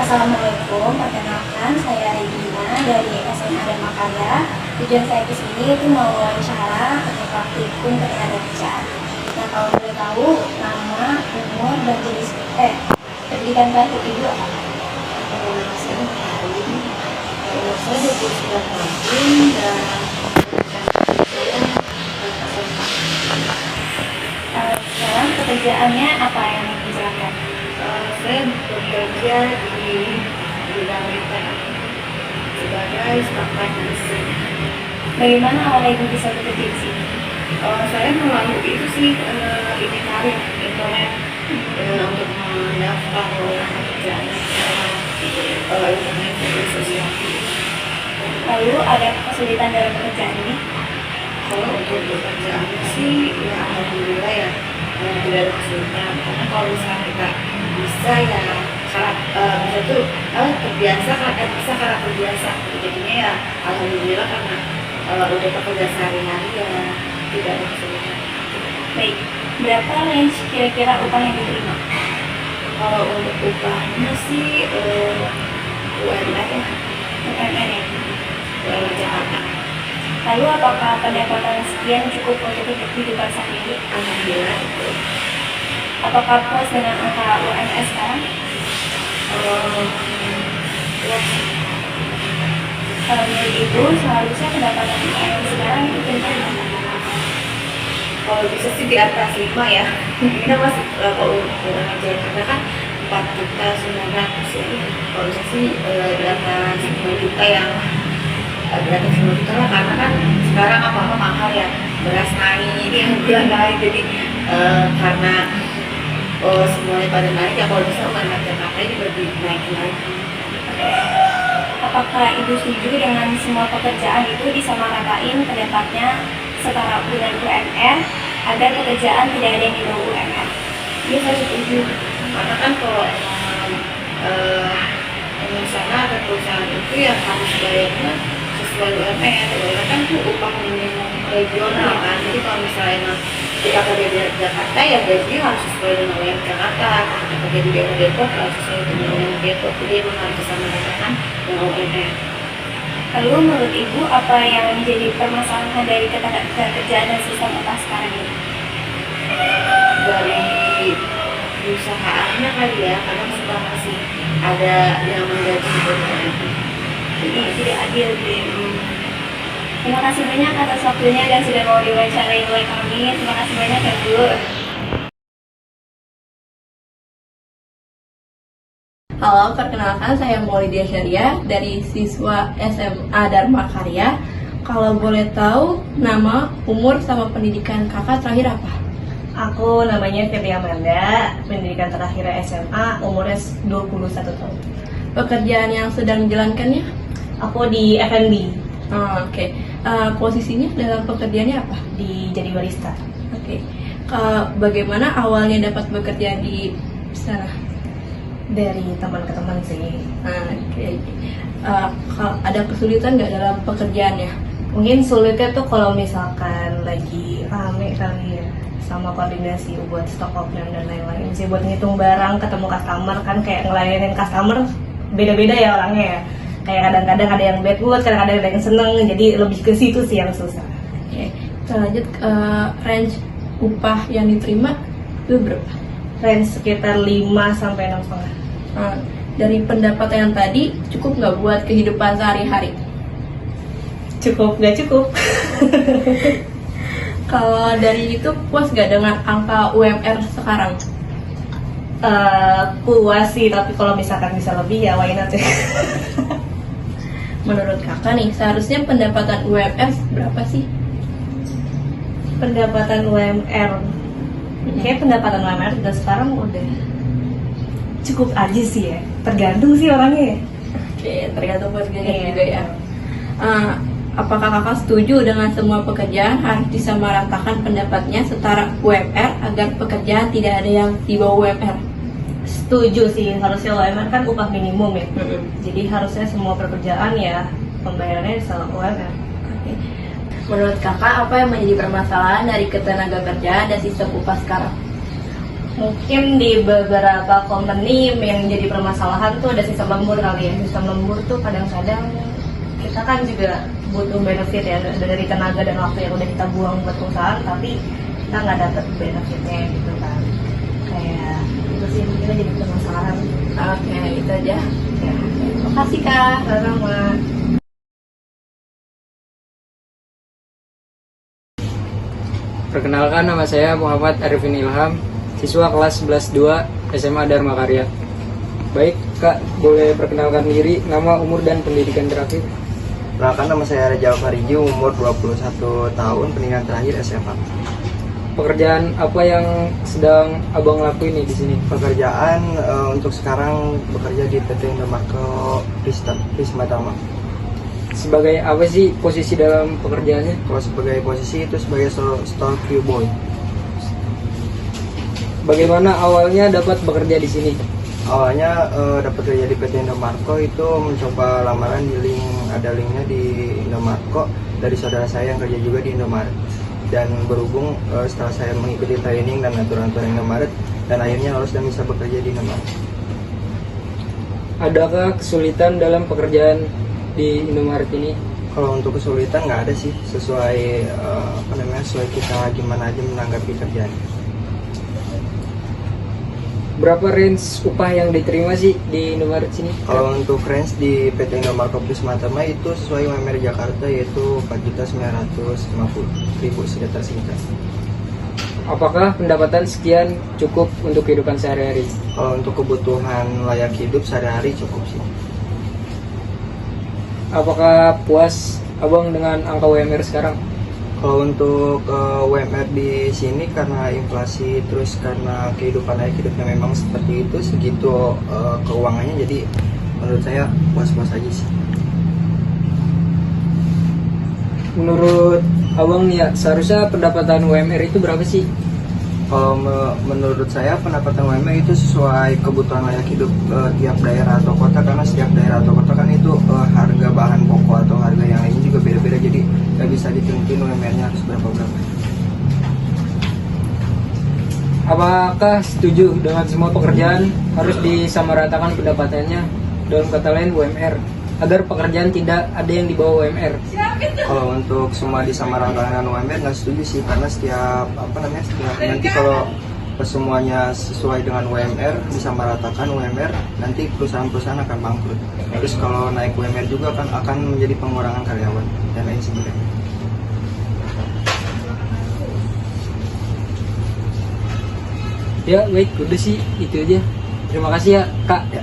Assalamualaikum, perkenalkan saya Regina dari SMA Dharma Karya. Tujuan saya ke sini itu mau wawancara atau praktikum ketenagakerjaan. Nah, kalau boleh tahu nama, umur, dan jenis pendidikan baik itu apa? Saya Karin, saya 29 tahun dan Sekarang pekerjaannya apa yang dikerjakan? saya bekerja di bidang retail sebagai staf finance. Bagaimana awalnya ibu bisa bekerja di sini? Saya melalui itu sih ini karir internet untuk mendaftar pekerjaan internet media sosial. Lalu ada kesulitan dalam pekerjaan ini? Kalau untuk pekerjaan sih ya alhamdulillah ya tidak ada kesulitan, karena kalau misalnya kita bisa ya bisa tuh terbiasa karena terbiasa, jadinya ya alhamdulillah karena untuk pekerja sehari-hari ya tidak ada kesulitan. Baik, berapa range kira-kira upah yang diterima? Kalau untuk upahnya sih UMR ya, UMR ya? UMR Jakarta. Lalu apakah pendapatan sekian cukup untuk kehidupan sehari-hari? Alhamdulillah itu. Apakah puas dengan angka UMR sekarang? Kalau menurut ibu, seharusnya pendapatan UMR sekarang itu bagaimana? Kalau bisa sih di atas 5 ya. Kita masih kalau untuk Jakarta kan 4.900.000 ya. Kalau bisa sih di atas 5 juta yang di atas 5 juta lah, karena kan sekarang apa-apa mahal ya, beras naik, gula naik, jadi karena semuanya pada naik ya, kalau bisa UMR Jakarta ini lebih naik lagi. Apakah ibu setuju dengan semua pekerjaan itu disamaratain pendapatnya setara dengan UMR agar pekerjaan tidak ada yang di bawah UMR? Iya, saya setuju, karena kan kalau misalnya ada perusahaan itu yang harus bayarnya sesuai UMR, UMR kan tuh upah minimum regional kan, jadi kalau misalnya emang kita kerja di Jakarta ya gaji harus sesuai dengan UMR Jakarta, kalau kita kerja di daerah Depok harus sesuai dengan UMR Depok, jadi emang harus disamaratakan dengan UMR. Lalu menurut ibu apa yang menjadi permasalahan dari ketenagakerjaan dan sistem upah sekarang ini? Dari perusahaannya kali ya, karena suka masih ada yang menggaji Jadi tidak adil gitu. Terima kasih banyak atas waktunya dan sudah mau diwawancarai oleh kami. Terima kasih banyak ya Bu. Halo, perkenalkan saya Maulidia Syariah dari siswa SMA Dharma Karya. Kalau boleh tahu nama, umur, sama pendidikan kakak terakhir apa? Aku namanya Fitri Amanda, pendidikan terakhir SMA, umurnya 21 tahun. Pekerjaan yang sedang dijalankannya? Aku di F&B, Oke. Posisinya dalam pekerjaannya apa? di jadi barista. Oke. Bagaimana awalnya dapat bekerja di sana? Dari teman ke teman sih. Oke. Ada kesulitan nggak dalam pekerjaannya? Mungkin sulitnya tuh kalau misalkan lagi rame kali ya, sama koordinasi buat stok order dan lain-lain sih, buat ngitung barang, ketemu customer kan, kayak ngelayanin customer beda-beda ya orangnya ya. Kayak kadang-kadang ada yang bad mood, kadang-kadang ada yang seneng, jadi lebih ke situ sih yang susah. Oke. Kita lanjut ke range upah yang diterima itu berapa? Range sekitar 5 sampai 6,5. Dari pendapatan yang tadi cukup nggak buat kehidupan sehari-hari? Cukup, nggak cukup. Kalau dari itu puas nggak dengan angka UMR sekarang? Puas sih, tapi kalau misalkan bisa lebih ya why not ya. Menurut kakak nih, seharusnya pendapatan UMR berapa sih? Pendapatan UMR, kayak pendapatan UMR udah sekarang udah cukup aja sih ya, tergantung sih orangnya ya. Oke, tergantung pekerjaannya Iya. juga ya. Apakah kakak setuju dengan semua pekerjaan harus disamaratakan pendapatnya setara UMR agar pekerjaan tidak ada yang di bawah UMR? Setuju sih, harusnya UMR kan upah minimum ya. Mm-mm. Jadi harusnya semua pekerjaan ya pembayarannya sama UMR. Oke. Menurut kakak apa yang menjadi permasalahan dari ketenagakerjaan dan sistem upah sekarang? Mungkin di beberapa company yang jadi permasalahan tuh ada sistem lembur kali ya. Sistem lembur tuh kadang-kadang kita kan juga butuh benefit ya dari tenaga dan waktu yang udah kita buang buat perusahaan, tapi kita nggak dapet benefitnya gitu kan. Kayak itu sih mungkin jadi permasalahan. Oke, itu aja. Ya. Makasih Kak. Sama. Perkenalkan, nama saya Muhammad Arifin Ilham, siswa kelas 11-2 SMA Dharma Karya. Baik, Kak, boleh perkenalkan diri, nama, umur, dan pendidikan terakhir? Perkenalkan, nama saya Reza Fariji, umur 21 tahun, pendidikan terakhir SMA. Pekerjaan apa yang sedang Abang lakuin nih di sini? Pekerjaan untuk sekarang bekerja di PT Indomarko Prisma Tama. Sebagai apa sih posisi dalam pekerjaannya? Kalau sebagai posisi itu sebagai store crew boy. Bagaimana awalnya dapat bekerja di sini? Awalnya dapat kerja di PT Indomarko itu mencoba lamaran di link, ada linknya di Indomarko dari saudara saya yang kerja juga di Indomaret. Dan berhubung setelah saya mengikuti training dan aturan-aturan Indomaret, dan akhirnya lolos dan bisa bekerja di Indomaret. Adakah kesulitan dalam pekerjaan di Indomaret ini? Kalau untuk kesulitan nggak ada sih, sesuai sesuai kita gimana aja menanggapi kerjaan. Berapa range upah yang diterima sih di Indomaret sini? Kalau untuk range di PT Indomarko Prisma Tama itu sesuai UMR Jakarta, yaitu 4.950.000 sekitar sekitar. Apakah pendapatan sekian cukup untuk kehidupan sehari-hari? Kalau untuk kebutuhan layak hidup sehari-hari cukup sih. Apakah puas Abang dengan angka UMR sekarang? Kalau untuk UMR di sini karena inflasi terus karena kehidupan layak hidupnya memang seperti itu, segitu keuangannya, jadi menurut saya puas-puas aja sih. Menurut Abang nih ya, seharusnya pendapatan UMR itu berapa sih? Kalau menurut saya pendapatan UMR itu sesuai kebutuhan layak hidup tiap daerah atau kota, karena setiap daerah atau kota kan itu harga bahan pokok atau harga yang lain juga beda-beda, jadi nggak bisa ditentuin UMR-nya harus berapa-berapa. Apakah setuju dengan semua pekerjaan harus disamaratakan pendapatannya, dalam kata lain UMR, agar pekerjaan tidak ada yang di bawah UMR? Kalau untuk semua disamaratakan UMR nggak setuju sih, karena setiap nanti kalau semuanya sesuai dengan UMR, disamaratakan UMR, nanti perusahaan-perusahaan akan bangkrut. Terus kalau naik UMR juga akan menjadi pengurangan karyawan dan lain sebagainya. Ya baik, udah sih itu aja. Terima kasih ya Kak. Ya.